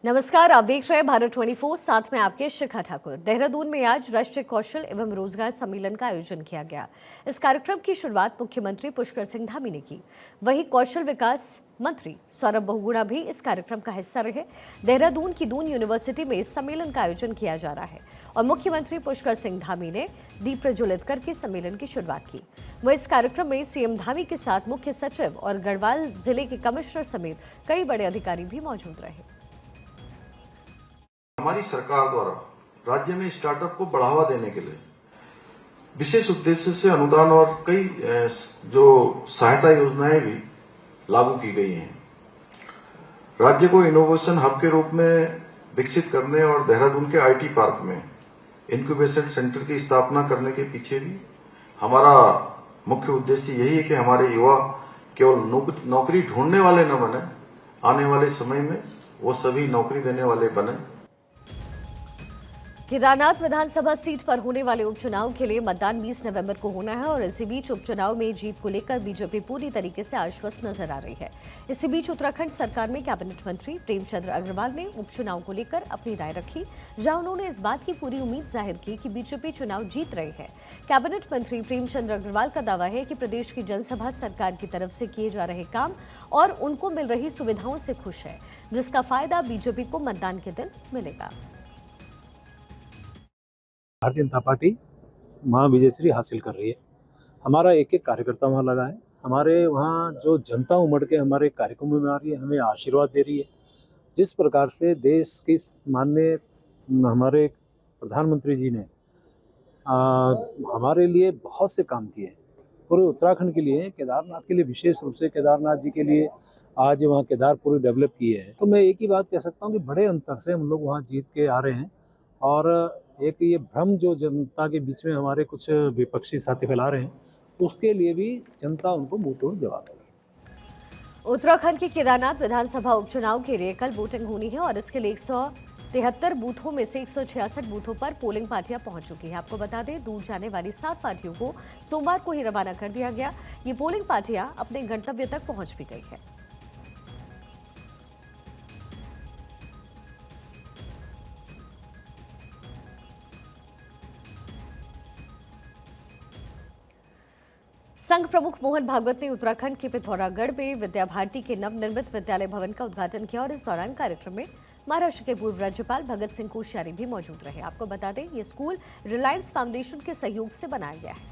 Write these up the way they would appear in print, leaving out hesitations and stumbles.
नमस्कार, आप देख रहे हैं भारत 24, साथ में आपके शिखा ठाकुर। देहरादून में आज राष्ट्रीय कौशल एवं रोजगार सम्मेलन का आयोजन किया गया। इस कार्यक्रम की शुरुआत मुख्यमंत्री पुष्कर सिंह धामी ने की। वहीं कौशल विकास मंत्री सौरभ बहुगुणा भी इस कार्यक्रम का हिस्सा रहे। देहरादून की दून यूनिवर्सिटी में इस सम्मेलन का आयोजन किया जा रहा है और मुख्यमंत्री पुष्कर सिंह धामी ने दीप प्रज्वलित करके सम्मेलन की शुरुआत की। वह इस कार्यक्रम में सीएम धामी के साथ मुख्य सचिव और गढ़वाल जिले के कमिश्नर समेत कई बड़े अधिकारी भी मौजूद रहे। हमारी सरकार द्वारा राज्य में स्टार्टअप को बढ़ावा देने के लिए विशेष उद्देश्य से अनुदान और कई जो सहायता योजनाएं भी लागू की गई हैं। राज्य को इनोवेशन हब के रूप में विकसित करने और देहरादून के आईटी पार्क में इंक्यूबेशन सेंटर की स्थापना करने के पीछे भी हमारा मुख्य उद्देश्य यही है कि हमारे युवा केवल नौकरी ढूंढने वाले न बने, आने वाले समय में वो सभी नौकरी देने वाले बने। केदारनाथ विधानसभा सीट पर होने वाले उपचुनाव के लिए मतदान 20 नवंबर को होना है और इसी बीच उपचुनाव में जीत को लेकर बीजेपी पूरी तरीके से आश्वस्त नजर आ रही है। इसी बीच उत्तराखंड सरकार में कैबिनेट मंत्री प्रेमचंद अग्रवाल ने उपचुनाव को लेकर अपनी राय रखी, जहां उन्होंने इस बात की पूरी उम्मीद जाहिर की कि बीजेपी चुनाव जीत रही है। कैबिनेट मंत्री प्रेमचंद अग्रवाल का दावा है कि प्रदेश की जनसभा सरकार की तरफ से किए जा रहे काम और उनको मिल रही सुविधाओं से खुश है, जिसका फायदा बीजेपी को मतदान के दिन मिलेगा। भारतीय जनता पार्टी वहाँ विजयश्री हासिल कर रही है। हमारा एक एक कार्यकर्ता वहाँ लगा है। हमारे वहाँ जो जनता उमड़ के हमारे कार्यक्रमों में आ रही है, हमें आशीर्वाद दे रही है। जिस प्रकार से देश की माननीय हमारे प्रधानमंत्री जी ने हमारे लिए बहुत से काम किए हैं, पूरे उत्तराखंड के लिए, केदारनाथ के लिए, विशेष रूप से केदारनाथ जी के लिए आज वहाँ केदार पूरी डेवलप किए हैं। तो मैं एक ही बात कह सकता हूँ कि बड़े अंतर से हम लोग वहाँ जीत के आ रहे हैं और एक ये भ्रम जो जनता के बीच में हमारे कुछ विपक्षी साथी फैला रहे हैं, उसके लिए भी जनता उनको मुंह तोड़ जवाब देगी। उत्तराखंड के केदारनाथ विधानसभा उपचुनाव के लिए कल वोटिंग होनी है और इसके लिए 173 बूथों में से 166 बूथों पर पोलिंग पार्टियां पहुंच चुकी हैं। आपको बता दें, दूर जाने वाली 7 पार्टियों को सोमवार को ही रवाना कर दिया गया। ये पोलिंग पार्टियां अपने गंतव्य तक पहुंच भी गई है। संघ प्रमुख मोहन भागवत ने उत्तराखंड के पिथौरागढ़ में विद्या भारती के नवनिर्मित विद्यालय भवन का उद्घाटन किया और इस दौरान कार्यक्रम में महाराष्ट्र के पूर्व राज्यपाल भगत सिंह कोश्यारी भी मौजूद रहे। आपको बता दें, ये स्कूल रिलायंस फाउंडेशन के सहयोग से बनाया गया है।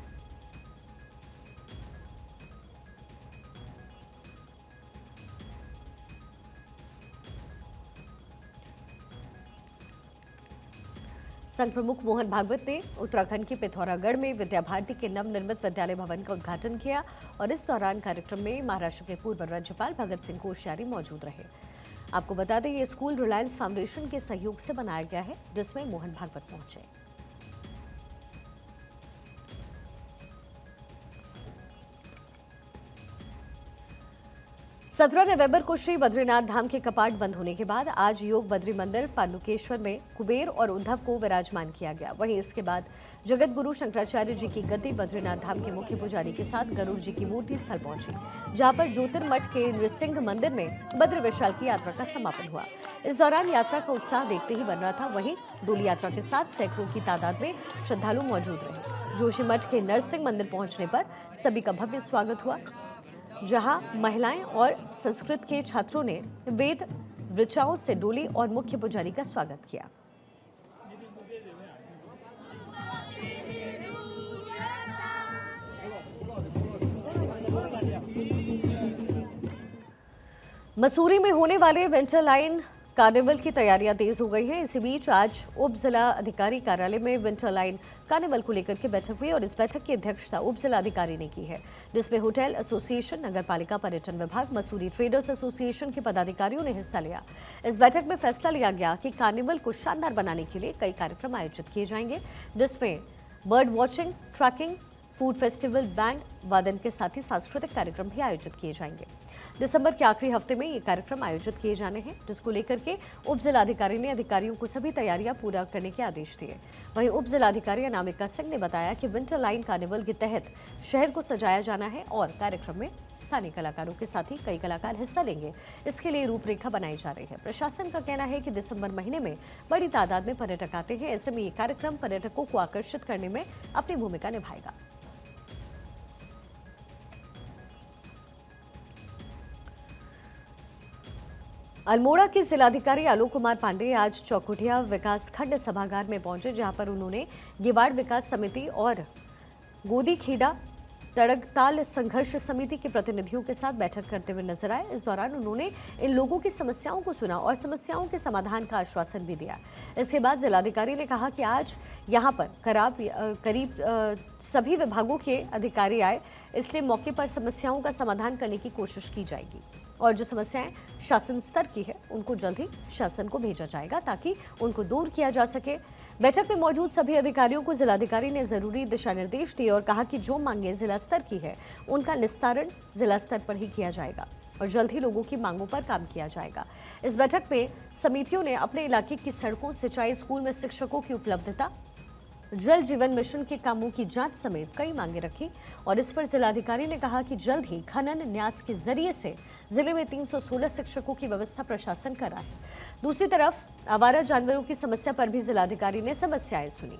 संघ प्रमुख मोहन भागवत ने उत्तराखंड के पिथौरागढ़ में विद्या भारती के नवनिर्मित विद्यालय भवन का उद्घाटन किया और इस दौरान कार्यक्रम में महाराष्ट्र के पूर्व राज्यपाल भगत सिंह कोश्यारी मौजूद रहे। आपको बता दें, ये स्कूल रिलायंस फाउंडेशन के सहयोग से बनाया गया है, जिसमें मोहन भागवत पहुंचे। 17 नवंबर को श्री बद्रीनाथ धाम के कपाट बंद होने के बाद आज योग बद्री मंदिर पांडुकेश्वर में कुबेर और उद्धव को विराजमान किया गया। वहीं इसके बाद जगत गुरु शंकराचार्य जी की गद्दी बद्रीनाथ धाम के मुख्य पुजारी के साथ गरुड़ जी की मूर्ति स्थल पहुंची, जहां पर ज्योतिर्मठ के नृसिंह मंदिर में बद्र विशाल की यात्रा का समापन हुआ। इस दौरान यात्रा का उत्साह देखते ही बन रहा था। वहीं डोली यात्रा के साथ सैकड़ों की तादाद में श्रद्धालु मौजूद रहे। जोशीमठ के नरसिंह मंदिर पहुंचने पर सभी का भव्य स्वागत हुआ, जहां महिलाएं और संस्कृत के छात्रों ने वेद ऋचाओं से डोली और मुख्य पुजारी का स्वागत किया। मसूरी में होने वाले विंटर लाइन कार्निवल की तैयारियां तेज हो गई हैं। इसी बीच आज उप जिला अधिकारी कार्यालय में विंटर लाइन कार्निवल को लेकर के बैठक हुई और इस बैठक की अध्यक्षता उप जिला अधिकारी ने की है, जिसमें होटल एसोसिएशन, नगरपालिका, पर्यटन विभाग, मसूरी ट्रेडर्स एसोसिएशन के पदाधिकारियों ने हिस्सा लिया। इस बैठक में फैसला लिया गया कि कार्निवल को शानदार बनाने के लिए कई कार्यक्रम आयोजित किए जाएंगे, जिसमें bird watching, trekking, food festival, band वादन के साथ ही सांस्कृतिक कार्यक्रम भी आयोजित किए जाएंगे। दिसंबर के आखिरी हफ्ते में ये कार्यक्रम आयोजित किए जाने हैं, जिसको लेकर के उप जिलाधिकारी ने अधिकारियों को सभी तैयारियां पूरा करने के आदेश दिए। वहीं उप जिलाधिकारी अनामिका सिंह ने बताया कि विंटर लाइन कार्निवल के तहत शहर को सजाया जाना है और कार्यक्रम में स्थानीय कलाकारों के साथ ही कई कलाकार हिस्सा लेंगे। इसके लिए रूपरेखा बनाई जा रही है। प्रशासन का कहना है कि दिसंबर महीने में बड़ी तादाद में पर्यटक आते हैं, ऐसे में ये कार्यक्रम पर्यटकों को आकर्षित करने में अपनी भूमिका निभाएगा। अल्मोड़ा के जिलाधिकारी आलोक कुमार पांडे आज चौकुटिया विकास खंड सभागार में पहुंचे, जहां पर उन्होंने गिवाड़ विकास समिति और गोदी खेड़ा तड़गताल संघर्ष समिति के प्रतिनिधियों के साथ बैठक करते हुए नजर आए। इस दौरान उन्होंने इन लोगों की समस्याओं को सुना और समस्याओं के समाधान का आश्वासन भी दिया। इसके बाद जिलाधिकारी ने कहा कि आज यहां पर करीब सभी विभागों के अधिकारी आए, इसलिए मौके पर समस्याओं का समाधान करने की कोशिश की जाएगी और जो समस्याएं शासन स्तर की है उनको जल्द ही शासन को भेजा जाएगा ताकि उनको दूर किया जा सके। बैठक में मौजूद सभी अधिकारियों को जिलाधिकारी ने जरूरी दिशा निर्देश दिए और कहा कि जो मांगे जिला स्तर की है उनका निस्तारण जिला स्तर पर ही किया जाएगा और जल्द ही लोगों की मांगों पर काम किया जाएगा। इस बैठक में समितियों ने अपने इलाके की सड़कों, सिंचाई, स्कूल में शिक्षकों की उपलब्धता, जल जीवन मिशन के कामों की जांच समेत कई मांगे रखी और इस पर जिलाधिकारी ने कहा कि जल्द ही खनन न्यास के जरिए से जिले में 316 शिक्षकों की व्यवस्था प्रशासन कर रहा है। दूसरी तरफ आवारा जानवरों की समस्या पर भी जिलाधिकारी ने समस्याएं सुनी।